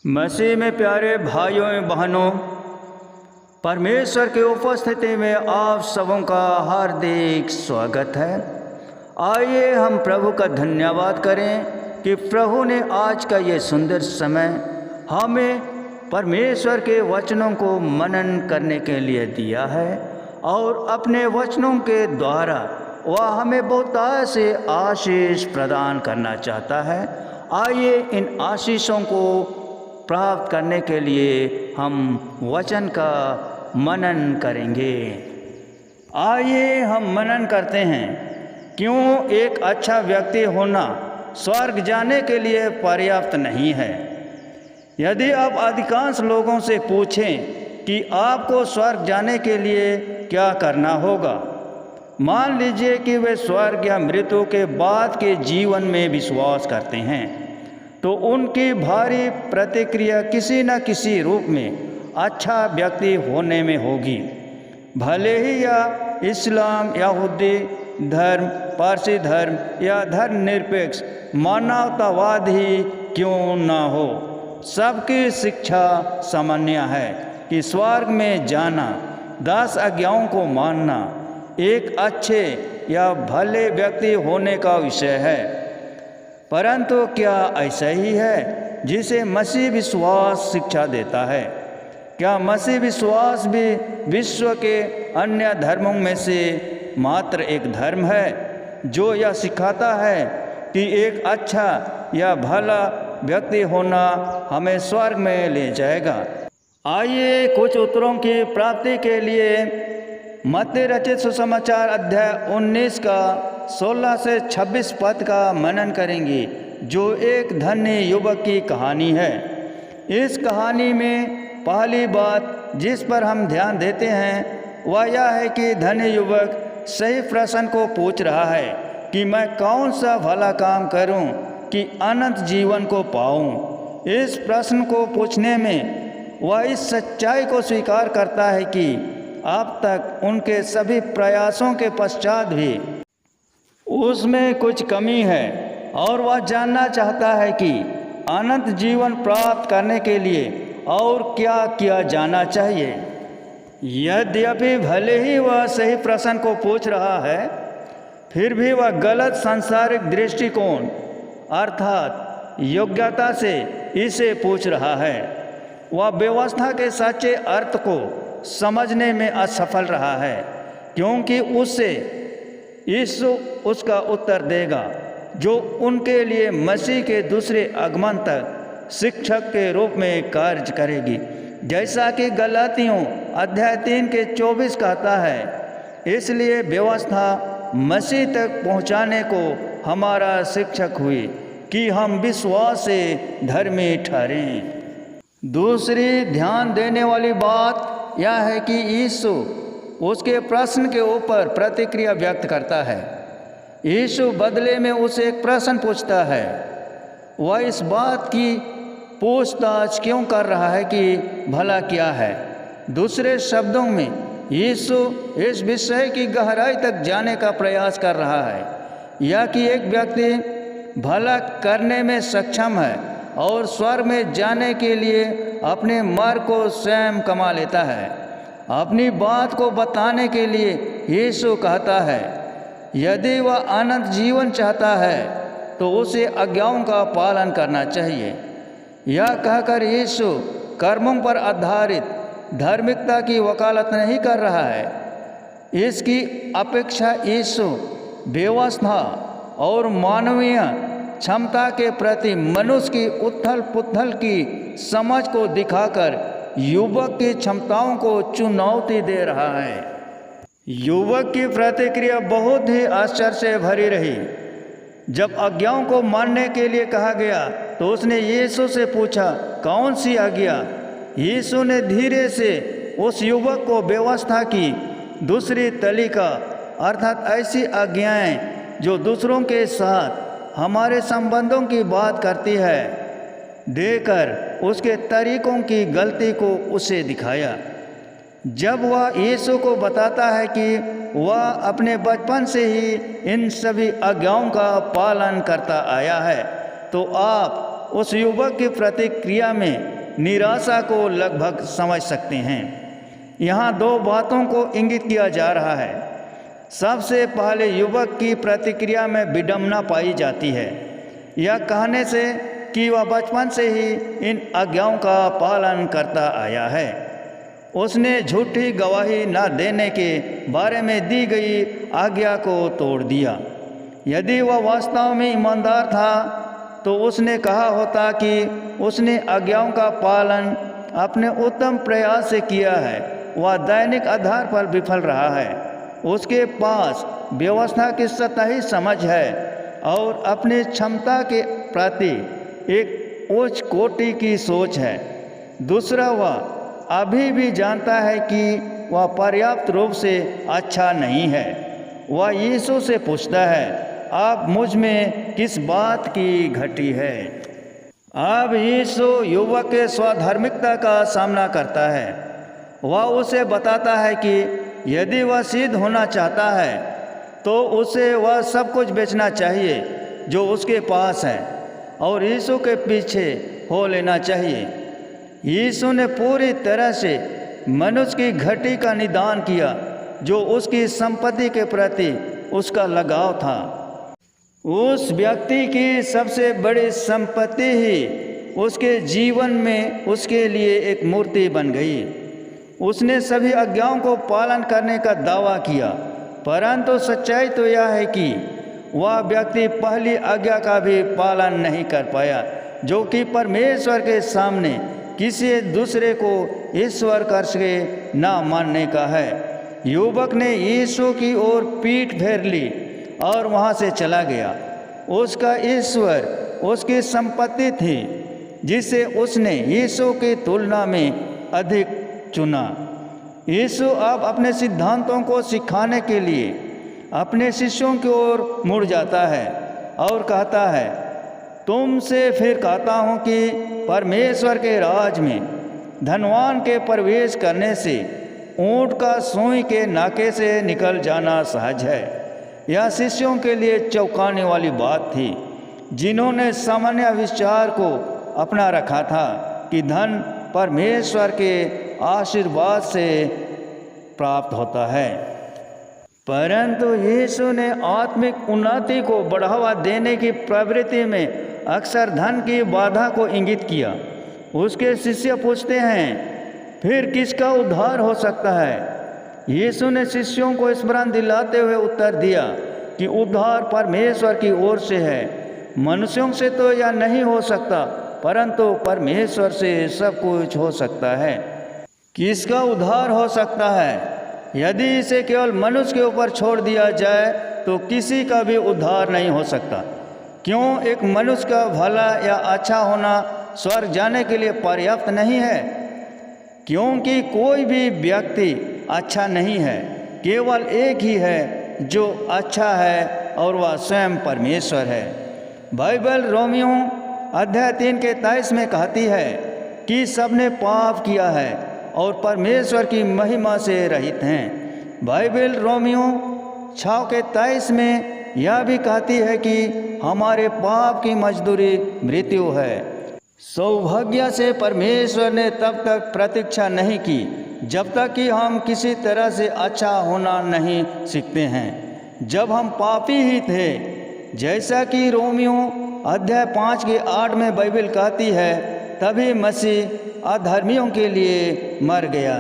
मसीह में प्यारे भाइयों एवं बहनों, परमेश्वर की उपस्थिति में आप सबों का हार्दिक स्वागत है। आइए हम प्रभु का धन्यवाद करें कि प्रभु ने आज का ये सुंदर समय हमें परमेश्वर के वचनों को मनन करने के लिए दिया है और अपने वचनों के द्वारा वह हमें बहुत से आशीष प्रदान करना चाहता है। आइए इन आशीषों को प्राप्त करने के लिए हम वचन का मनन करेंगे। आइए हम मनन करते हैं, क्यों एक अच्छा व्यक्ति होना स्वर्ग जाने के लिए पर्याप्त नहीं है। यदि आप अधिकांश लोगों से पूछें कि आपको स्वर्ग जाने के लिए क्या करना होगा, मान लीजिए कि वे स्वर्ग या मृत्यु के बाद के जीवन में विश्वास करते हैं, तो उनकी भारी प्रतिक्रिया किसी न किसी रूप में अच्छा व्यक्ति होने में होगी। भले ही या इस्लाम, यहूदी धर्म, पारसी धर्म या धर्मनिरपेक्ष मानवतावाद ही क्यों न हो, सबकी शिक्षा सामान्य है कि स्वर्ग में जाना, 10 आज्ञाओं को मानना एक अच्छे या भले व्यक्ति होने का विषय है। परंतु क्या ऐसा ही है जिसे मसीह विश्वास शिक्षा देता है? क्या मसीह विश्वास भी विश्व के अन्य धर्मों में से मात्र एक धर्म है जो यह सिखाता है कि एक अच्छा या भला व्यक्ति होना हमें स्वर्ग में ले जाएगा? आइए कुछ उत्तरों की प्राप्ति के लिए मत्ती रचित सुसमाचार अध्याय 19 का 16 से 26 पद का मनन करेंगे, जो एक धन्य युवक की कहानी है। इस कहानी में पहली बात जिस पर हम ध्यान देते हैं वह यह है कि धन्य युवक सही प्रश्न को पूछ रहा है कि मैं कौन सा भला काम करूं कि अनंत जीवन को पाऊं। इस प्रश्न को पूछने में वह इस सच्चाई को स्वीकार करता है कि अब तक उनके सभी प्रयासों के पश्चात भी उसमें कुछ कमी है और वह जानना चाहता है कि अनंत जीवन प्राप्त करने के लिए और क्या किया जाना चाहिए। यद्यपि भले ही वह सही प्रश्न को पूछ रहा है, फिर भी वह गलत सांसारिक दृष्टिकोण अर्थात योग्यता से इसे पूछ रहा है। वह व्यवस्था के सच्चे अर्थ को समझने में असफल रहा है, क्योंकि उससे यीशु उसका उत्तर देगा जो उनके लिए मसीह के दूसरे आगमन तक शिक्षक के रूप में कार्य करेगी। जैसा कि गलातियों अध्याय 3 के 24 कहता है, इसलिए व्यवस्था मसीह तक पहुंचाने को हमारा शिक्षक हुई कि हम विश्वास से धर्मी ठहरें। दूसरी ध्यान देने वाली बात यह है कि यीशु उसके प्रश्न के ऊपर प्रतिक्रिया व्यक्त करता है। यीशु बदले में उसे एक प्रश्न पूछता है। वह इस बात की पूछताछ क्यों कर रहा है कि भला क्या है? दूसरे शब्दों में यीशु इस विषय की गहराई तक जाने का प्रयास कर रहा है, या कि एक व्यक्ति भला करने में सक्षम है और स्वर्ग में जाने के लिए अपने मार्ग को स्वयं कमा लेता है। अपनी बात को बताने के लिए यीशु कहता है, यदि वह अनंत जीवन चाहता है तो उसे आज्ञाओं का पालन करना चाहिए। यह कहकर यीशु कर्मों पर आधारित धार्मिकता की वकालत नहीं कर रहा है। इसकी अपेक्षा यीशु व्यवस्था और मानवीय क्षमता के प्रति मनुष्य की उथल पुथल की समझ को दिखाकर युवक की क्षमताओं को चुनौती दे रहा है। युवक की प्रतिक्रिया बहुत ही आश्चर्य से भरी रही। जब आज्ञाओं को मानने के लिए कहा गया तो उसने यीशु से पूछा, कौन सी आज्ञा? यीशु ने धीरे से उस युवक को व्यवस्था की दूसरी तरीका अर्थात ऐसी आज्ञाएं जो दूसरों के साथ हमारे संबंधों की बात करती है, देकर उसके तरीकों की गलती को उसे दिखाया। जब वह यीशु को बताता है कि वह अपने बचपन से ही इन सभी आज्ञाओं का पालन करता आया है, तो आप उस युवक की प्रतिक्रिया में निराशा को लगभग समझ सकते हैं। यहाँ दो बातों को इंगित किया जा रहा है। सबसे पहले युवक की प्रतिक्रिया में विडंबना पाई जाती है, यह कहने से कि वह बचपन से ही इन आज्ञाओं का पालन करता आया है। उसने झूठी गवाही न देने के बारे में दी गई आज्ञा को तोड़ दिया। यदि वह वास्तव में ईमानदार था तो उसने कहा होता कि उसने आज्ञाओं का पालन अपने उत्तम प्रयास से किया है। वह दैनिक आधार पर विफल रहा है। उसके पास व्यवस्था की सतही समझ है और अपनी क्षमता के प्रति एक उच्च कोटि की सोच है। दूसरा, वह अभी भी जानता है कि वह पर्याप्त रूप से अच्छा नहीं है। वह यीशु से पूछता है, आप मुझ में किस बात की घटी है। अब यीशु युवक के स्वधार्मिकता का सामना करता है। वह उसे बताता है कि यदि वह सिद्ध होना चाहता है तो उसे वह सब कुछ बेचना चाहिए जो उसके पास है और यीशु के पीछे हो लेना चाहिए। यीशु ने पूरी तरह से मनुष्य की घटी का निदान किया, जो उसकी संपत्ति के प्रति उसका लगाव था। उस व्यक्ति की सबसे बड़ी संपत्ति ही उसके जीवन में उसके लिए एक मूर्ति बन गई। उसने सभी आज्ञाओं को पालन करने का दावा किया, परंतु सच्चाई तो यह है कि वह व्यक्ति पहली आज्ञा का भी पालन नहीं कर पाया, जो कि परमेश्वर के सामने किसी दूसरे को ईश्वर करके न मानने का है। युवक ने यीशु की ओर पीठ फेर ली और वहाँ से चला गया। उसका ईश्वर उसकी संपत्ति थी, जिसे उसने यीशु की तुलना में अधिक चुना। यीशु अब अपने सिद्धांतों को सिखाने के लिए अपने शिष्यों की ओर मुड़ जाता है और कहता है, तुमसे फिर कहता हूँ कि परमेश्वर के राज में धनवान के प्रवेश करने से ऊँट का सुई के नाके से निकल जाना सहज है। यह शिष्यों के लिए चौंकाने वाली बात थी, जिन्होंने सामान्य विचार को अपना रखा था कि धन परमेश्वर के आशीर्वाद से प्राप्त होता है। परंतु यीशु ने आत्मिक उन्नति को बढ़ावा देने की प्रवृत्ति में अक्सर धन की बाधा को इंगित किया। उसके शिष्य पूछते हैं, फिर किसका उद्धार हो सकता है? यीशु ने शिष्यों को स्मरण दिलाते हुए उत्तर दिया कि उद्धार परमेश्वर की ओर से है। मनुष्यों से तो यह नहीं हो सकता, परंतु परमेश्वर से सब कुछ हो सकता है। किसका उद्धार हो सकता है? यदि इसे केवल मनुष्य के ऊपर छोड़ दिया जाए तो किसी का भी उद्धार नहीं हो सकता। क्यों एक मनुष्य का भला या अच्छा होना स्वर्ग जाने के लिए पर्याप्त नहीं है? क्योंकि कोई भी व्यक्ति अच्छा नहीं है, केवल एक ही है जो अच्छा है और वह स्वयं परमेश्वर है। बाइबल रोमियो अध्याय 3 के 23 में कहती है कि सबने पाप किया है और परमेश्वर की महिमा से रहित हैं। बाइबल रोमियो 6 के 23 में यह भी कहती है कि हमारे पाप की मजदूरी मृत्यु है। सौभाग्य से परमेश्वर ने तब तक प्रतीक्षा नहीं की जब तक कि हम किसी तरह से अच्छा होना नहीं सीखते हैं। जब हम पापी ही थे, जैसा कि रोमियो अध्याय 5 के 8 में बाइबल कहती है, तभी मसीह अधर्मियों के लिए मर गया।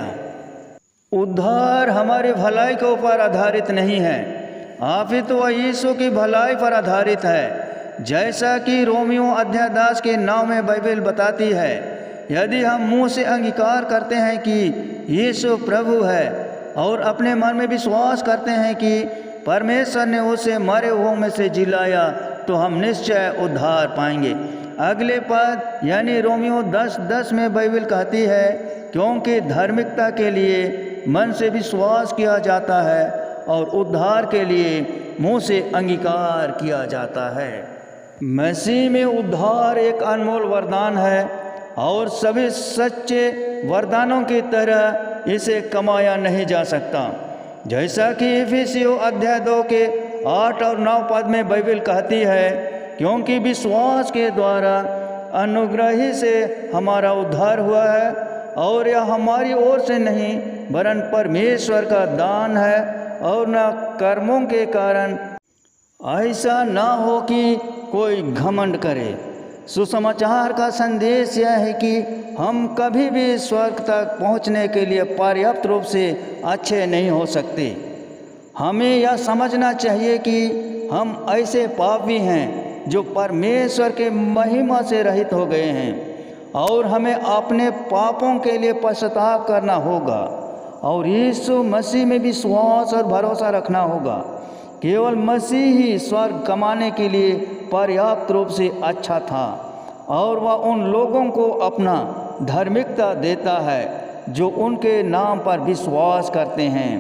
उद्धार हमारी भलाई के ऊपर आधारित नहीं है, अपितु वह यीशु की भलाई पर आधारित है। जैसा कि रोमियो अध्याय 10 के 9 में बाइबल बताती है, यदि हम मुंह से अंगीकार करते हैं कि यीशु प्रभु है और अपने मन में विश्वास करते हैं कि परमेश्वर ने उसे मरे हुओं में से जिलाया, तो हम निश्चय उद्धार पाएंगे। अगले पद यानी रोमियो 10:10 में बाइबल कहती है, क्योंकि धार्मिकता के लिए मन से विश्वास किया जाता है और उद्धार के लिए मुंह से अंगीकार किया जाता है। मसीह में उद्धार एक अनमोल वरदान है और सभी सच्चे वरदानों की तरह इसे कमाया नहीं जा सकता। जैसा कि इफिसियों अध्याय 2 के 8 और 9 पद में बाइबल कहती है, क्योंकि विश्वास के द्वारा अनुग्रह ही से हमारा उद्धार हुआ है, और यह हमारी ओर से नहीं वरन परमेश्वर का दान है, और न कर्मों के कारण, ऐसा न हो कि कोई घमंड करे। सुसमाचार का संदेश यह है कि हम कभी भी स्वर्ग तक पहुंचने के लिए पर्याप्त रूप से अच्छे नहीं हो सकते। हमें यह समझना चाहिए कि हम ऐसे पापी हैं जो परमेश्वर के महिमा से रहित हो गए हैं, और हमें अपने पापों के लिए पश्चाताप करना होगा और यीशु मसीह में विश्वास और भरोसा रखना होगा। केवल मसीह ही स्वर्ग कमाने के लिए पर्याप्त रूप से अच्छा था, और वह उन लोगों को अपना धार्मिकता देता है जो उनके नाम पर विश्वास करते हैं।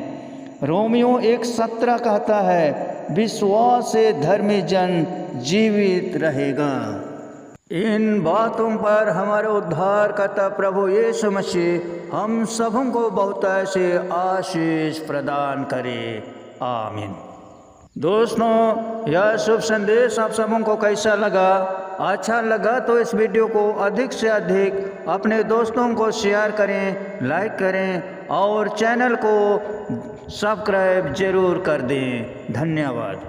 रोमियो 1:17 कहता है, विश्वास से धर्मी जन जीवित रहेगा। इन बातों पर हमारे उद्धारकर्ता प्रभु यीशु मसीह हम सबों को बहुत ऐसे आशीष प्रदान करे। आमीन। दोस्तों, यह शुभ संदेश आप सबों को कैसा लगा? अच्छा लगा तो इस वीडियो को अधिक से अधिक अपने दोस्तों को शेयर करें, लाइक करें और चैनल को सब्सक्राइब जरूर कर दें। धन्यवाद।